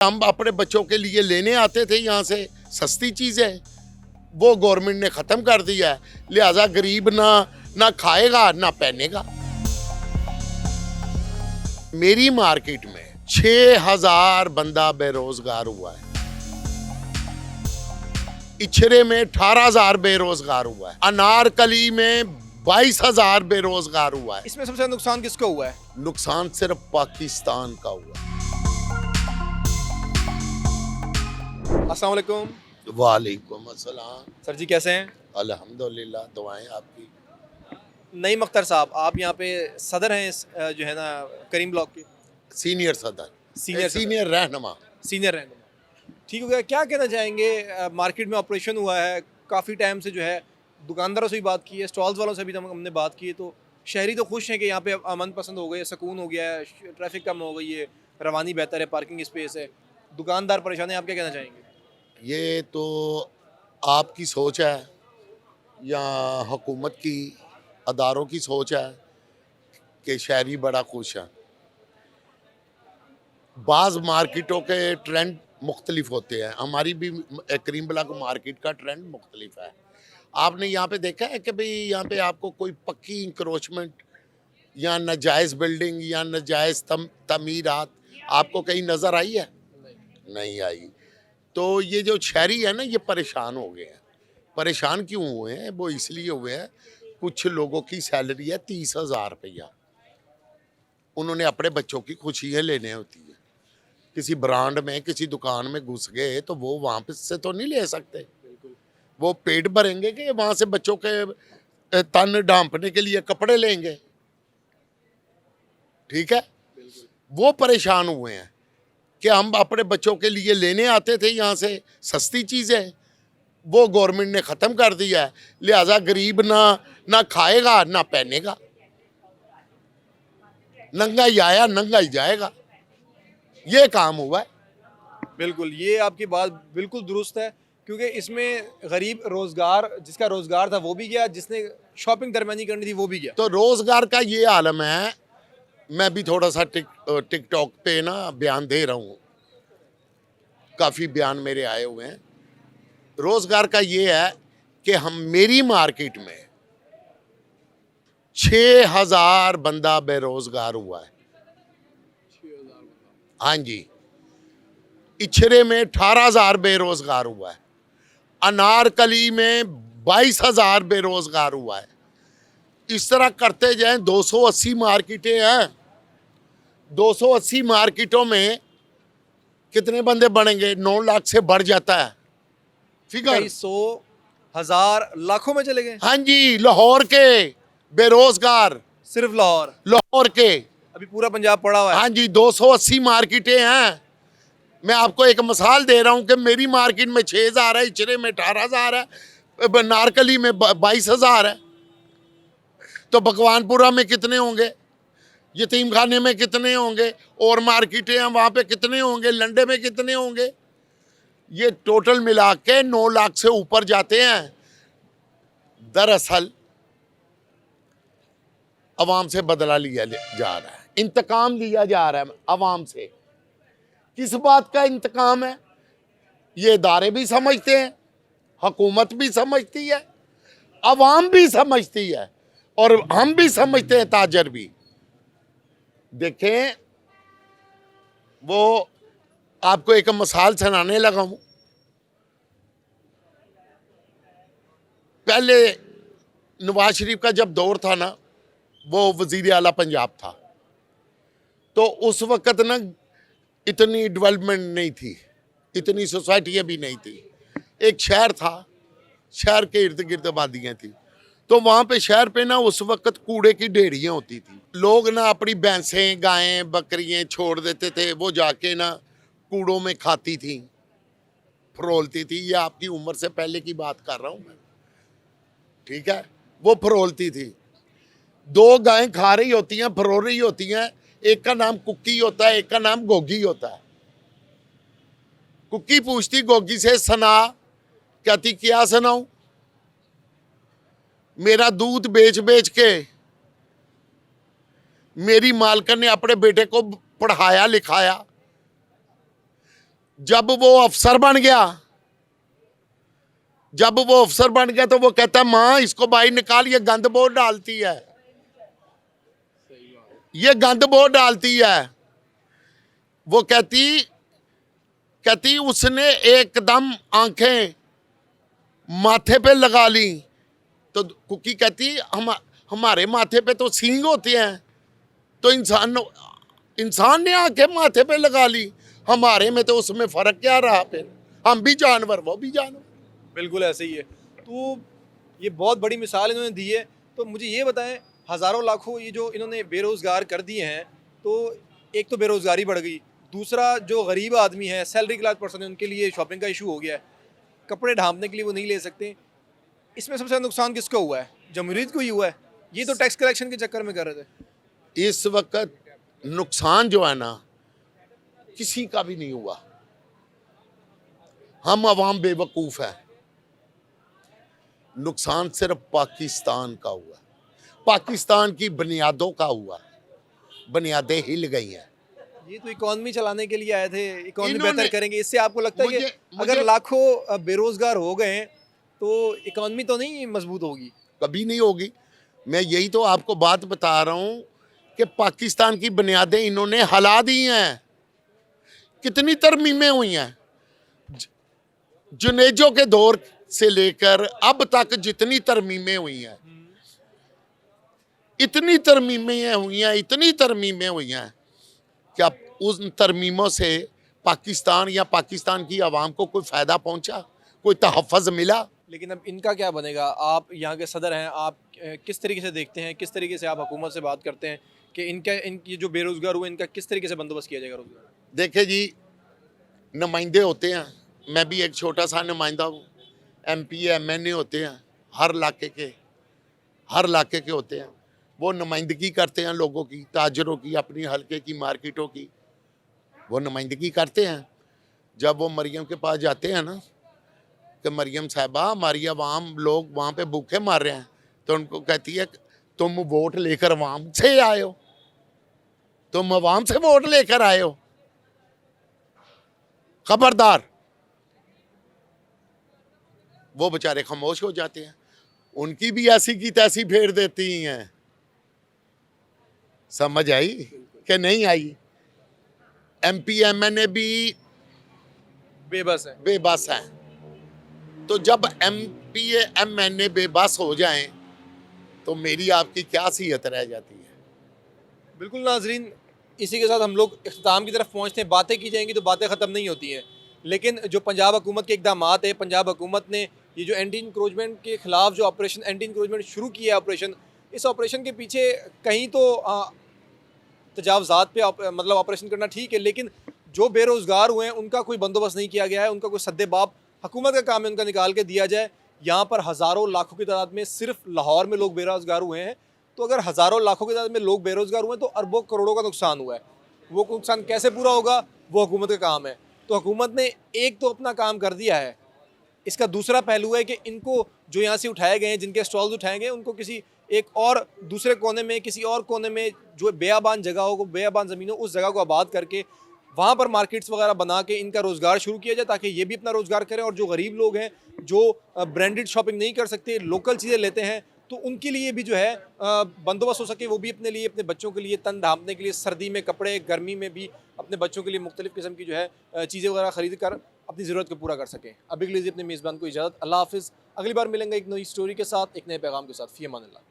हम अपने बच्चों के लिए लेने आते थे यहाँ से सस्ती चीज़ें, वो गवर्नमेंट ने ख़त्म कर दिया है। लिहाजा गरीब ना खाएगा ना पहनेगा। मेरी मार्केट में 6000 बंदा बेरोजगार हुआ है, इछरे में 18000 बेरोजगार हुआ है, अनारकली में 22000 बेरोजगार हुआ है। इसमें सबसे ज्यादा नुकसान किसको हुआ है? नुकसान सिर्फ पाकिस्तान का हुआ है। अस्सलाम वालेकुम वालेकुम अस्सलाम। सर जी, कैसे हैं? अल्हम्दुलिल्लाह, दुआएं आपकी। नईम अख्तर साहब, आप यहाँ पे सदर हैं इस जो है ना करीम ब्लॉक के सीनियर सदर, सीनियर रहनुमा। सीनियर रहनुमा। ठीक हो गया। क्या कहना चाहेंगे? मार्केट में ऑपरेशन हुआ है काफ़ी टाइम से, जो है दुकानदारों से भी बात की है, स्टॉल्स वालों से भी हमने बात की है, तो शहरी तो खुश हैं कि यहाँ पे अमन पसंद हो गए, सुकून हो गया है, ट्रैफिक कम हो गई है, रवानी बेहतर है, पार्किंग स्पेस है। दुकानदार परेशान है, आप क्या कहना चाहेंगे? ये तो आपकी सोच है या हुकूमत की अदारों की सोच है कि शहरी बड़ा खुश है। बाज़ मार्केटों के ट्रेंड मुख्तलिफ होते हैं, हमारी भी करीम ब्लॉक मार्केट का ट्रेंड मुख्तलिफ है। आपने यहाँ पे देखा है कि भाई यहाँ पे आपको कोई पक्की इंक्रोचमेंट या नाजायज़ बिल्डिंग या नाजायज़ तमीरात आपको कहीं नज़र आई है? नहीं आई। तो ये जो शहरी है ना, ये परेशान हो गए हैं। परेशान क्यों हुए हैं? वो इसलिए हुए हैं, कुछ लोगों की सैलरी है 30,000 रुपया, उन्होंने अपने बच्चों की खुशियाँ लेने होती है। किसी ब्रांड में किसी दुकान में घुस गए तो वो वहाँ पे से तो नहीं ले सकते। वो पेट भरेंगे कि वहाँ से बच्चों के तन ढांपने के लिए कपड़े लेंगे? ठीक है, वो परेशान हुए हैं कि हम अपने बच्चों के लिए लेने आते थे यहाँ से सस्ती चीज़ें, वो गवर्नमेंट ने ख़त्म कर दिया है। लिहाजा गरीब ना खाएगा ना पहनेगा, नंगा ही आया नंगा ही जाएगा, ये काम हुआ है। बिल्कुल, ये आपकी बात बिल्कुल दुरुस्त है, क्योंकि इसमें गरीब रोज़गार, जिसका रोज़गार था वो भी गया, जिसने शॉपिंग दरमियानी करनी थी वो भी गया। तो रोज़गार का ये आलम है। मैं भी थोड़ा सा टिकटॉक पे ना बयान दे रहा हूँ, काफ़ी बयान मेरे आए हुए हैं। रोज़गार का ये है कि मेरी मार्केट में 6000 बंदा बेरोजगार हुआ है। हाँ जी, इछरे में 18000 बेरोजगार हुआ है, अनारकली में 22000 बेरोजगार हुआ है। इस तरह करते जाएं, 280 मार्केटें हैं। 280 मार्केटों में कितने बंदे बनेंगे? 9 लाख से बढ़ जाता है फिगर। 100 हजार लाखों में चले गए। हाँ जी, लाहौर के बेरोजगार, सिर्फ लाहौर, लाहौर के। अभी पूरा पंजाब पड़ा हुआ है। हाँ जी, 280 मार्केटें हैं। मैं आपको एक मिसाल दे रहा हूँ कि मेरी मार्केट में 6000 है, इचरे में 18000 है, नारकली में 22000 है। तो भगवानपुरा में कितने होंगे? यतीम खाने में कितने होंगे? और मार्केटें हैं वहाँ पे कितने होंगे? लंडे में कितने होंगे? ये टोटल मिला के 9 लाख से ऊपर जाते हैं। दरअसल अवाम से बदला लिया जा रहा है, इंतकाम लिया जा रहा है अवाम से। किस बात का इंतकाम है? ये इदारे भी समझते हैं, हुकूमत भी समझती है, अवाम भी समझती है, और हम भी समझते हैं, ताजर भी। देखें, वो आपको एक मिसाल सुनाने लगा हूं। पहले नवाज शरीफ का जब दौर था ना, वो वजीर आला पंजाब था, तो उस वक़्त ना इतनी डेवलपमेंट नहीं थी, इतनी सोसाइटियाँ भी नहीं थी। एक शहर था, शहर के इर्द गिर्द आबादियाँ थी, तो वहाँ पे शहर पे ना उस वक़्त कूड़े की ढेरियाँ होती थी। लोग ना अपनी भैंसें गायें बकरियाँ छोड़ देते थे, वो जाके ना कूड़ों में खाती थी, फरोलती थी। ये आपकी उम्र से पहले की बात कर रहा हूँ मैं, ठीक है? वो फरोलती थी। 2 गायें खा रही होती हैं, फरोल रही होती हैं, एक का नाम कुक्की होता है, एक का नाम गोगी होता है। कुक्की पूछती गोगी से, सना। कहती, क्या सुनाऊं? मेरा दूध बेच बेच के मेरी मालकन ने अपने बेटे को पढ़ाया लिखाया, जब वो अफसर बन गया, जब वो अफसर बन गया तो वो कहता माँ इसको बाहर निकाल, ये गंद बहुत डालती है, ये गंद बहुत डालती है। वो कहती कहती उसने एकदम आंखें माथे पे लगा ली। तो कुकी कहती हमारे माथे पे तो सींग होते हैं, तो इंसान ने आंखें माथे पे लगा ली, हमारे में तो उसमें फर्क क्या रहा? फिर हम भी जानवर, वो भी जानवर। बिल्कुल ऐसे ही है। तो ये बहुत बड़ी मिसाल इन्होंने दी है। तो मुझे ये बताएं, हज़ारों लाखों ये जो इन्होंने बेरोज़गार कर दिए हैं, तो एक तो बेरोज़गारी बढ़ गई, दूसरा जो गरीब आदमी है, सैलरी क्लास पर्सन है, उनके लिए शॉपिंग का इशू हो गया है, कपड़े ढांपने के लिए वो नहीं ले सकते। इसमें सबसे ज़्यादा नुकसान किसको हुआ है? जमहूरियत को ही हुआ है। ये तो टैक्स कलेक्शन के चक्कर में कर रहे थे। इस वक्त नुकसान जो है ना, किसी का भी नहीं हुआ, हम अवाम बेवकूफ़ है। नुकसान सिर्फ पाकिस्तान का हुआ, पाकिस्तान की बुनियादों का हुआ, बुनियादें हिल गई हैं। ये तो इकॉनमी चलाने के लिए आए थे, इकॉनमी इन्होंने- बेहतर करेंगे। इससे आपको लगता है कि अगर मुझे लाखों बेरोजगार हो गए तो इकॉनमी तो नहीं मजबूत होगी? कभी नहीं होगी। मैं यही तो आपको बात बता रहा हूं कि पाकिस्तान की बुनियादें इन्होंने हिला दी हैं। कितनी तरमीमें हुई हैं जुनेजो के दौर से लेकर अब तक, जितनी तरमीमें हुई हैं, इतनी तरमीमें हुई हैं, इतनी तरमीमें हुई हैं कि अब उन तरमीमों से पाकिस्तान या पाकिस्तान की आवाम को कोई फ़ायदा पहुंचा, कोई तहफ़्फ़ुज़ मिला? लेकिन अब इनका क्या बनेगा? आप यहाँ के सदर हैं, आप किस तरीके से देखते हैं, किस तरीके से आप हुकूमत से बात करते हैं कि इनकी जो बेरोजगार हुए इनका किस तरीके से बंदोबस्त किया जाएगा रोजगार? देखिए जी, नुमाइंदे होते हैं, मैं भी एक छोटा सा नुमाइंदा हूँ। MP MNA होते हैं, हर इलाके के होते हैं। वो नुमाइंदगी करते हैं लोगों की, ताजरों की, अपनी हल्के की मार्केटों की, वो नुमाइंदगी करते हैं। जब वो मरियम के पास जाते हैं ना कि मरियम साहबा हमारी आवाम लोग वहाँ पे भूखे मार रहे हैं, तो उनको कहती है तुम वोट लेकर आवाम से आए हो, तुम आवाम से वोट लेकर आए हो, खबरदार। वो बेचारे खामोश हो जाते हैं, उनकी भी ऐसी की तैसी फेर देती हैं। समझ आई कि नहीं आई? MP MNA भी बेबस है। बेबस हैं। तो जब MP MNA बेबस हो जाएं तो मेरी आपकी क्या सीहत रह जाती है? बिल्कुल नाजरीन, इसी के साथ हम लोग इख्तिताम की तरफ पहुँचते हैं। बातें की जाएंगी तो बातें ख़त्म नहीं होती हैं, लेकिन जो पंजाब हुकूमत के इकदाम है, पंजाब हुकूमत ने ये जो एंटी इंक्रोचमेंट के ख़िलाफ़ जो ऑपरेशन एंटी इंक्रोचमेंट शुरू किया है ऑपरेशन, इस ऑपरेशन के पीछे कहीं तो तजावज़ात पे मतलब ऑपरेशन करना ठीक है, लेकिन जो बेरोज़गार हुए हैं उनका कोई बंदोबस्त नहीं किया गया है, उनका कोई सद्देबाब हुकूमत का काम है उनका निकाल के दिया जाए। यहाँ पर हज़ारों लाखों की तादाद में सिर्फ लाहौर में लोग बेरोज़गार हुए हैं। तो अगर हज़ारों लाखों की तादाद में लोग बेरोज़गार हुए हैं तो अरबों करोड़ों का नुकसान हुआ है। वो नुकसान कैसे पूरा होगा, वो हुकूमत का काम है। तो हुकूमत ने एक तो अपना काम कर दिया है, इसका दूसरा पहलू है कि इनको जो यहाँ से उठाए गए हैं, जिनके स्टॉल्स उठाए गए, उनको किसी एक और दूसरे कोने में, किसी और कोने में जो बेआबान जगह हो, बेआबान ज़मीन हो, उस जगह को आबाद करके वहाँ पर मार्केट्स वगैरह बना के इनका रोज़गार शुरू किया जाए, ताकि ये भी अपना रोज़गार करें। और जो गरीब लोग हैं, जो ब्रांडेड शॉपिंग नहीं कर सकते, लोकल चीज़ें लेते हैं, तो उनके लिए भी जो है बंदोबस्त हो सके। वो भी अपने लिए, अपने बच्चों के लिए तन ढांपने के लिए, सर्दी में कपड़े, गर्मी में भी अपने बच्चों के लिए मुख्तलिफ़ किस्म की जो है चीज़ें वगैरह ख़रीद कर अपनी ज़रूरत को पूरा कर सकें। अभी के लिए अपने मेज़बान को इजाज़त। अल्लाह हाफ़िज़। अगली बार मिलेंगे एक नई स्टोरी के साथ, एक नए पैगाम के साथ। फ़ी अमान अल्लाह।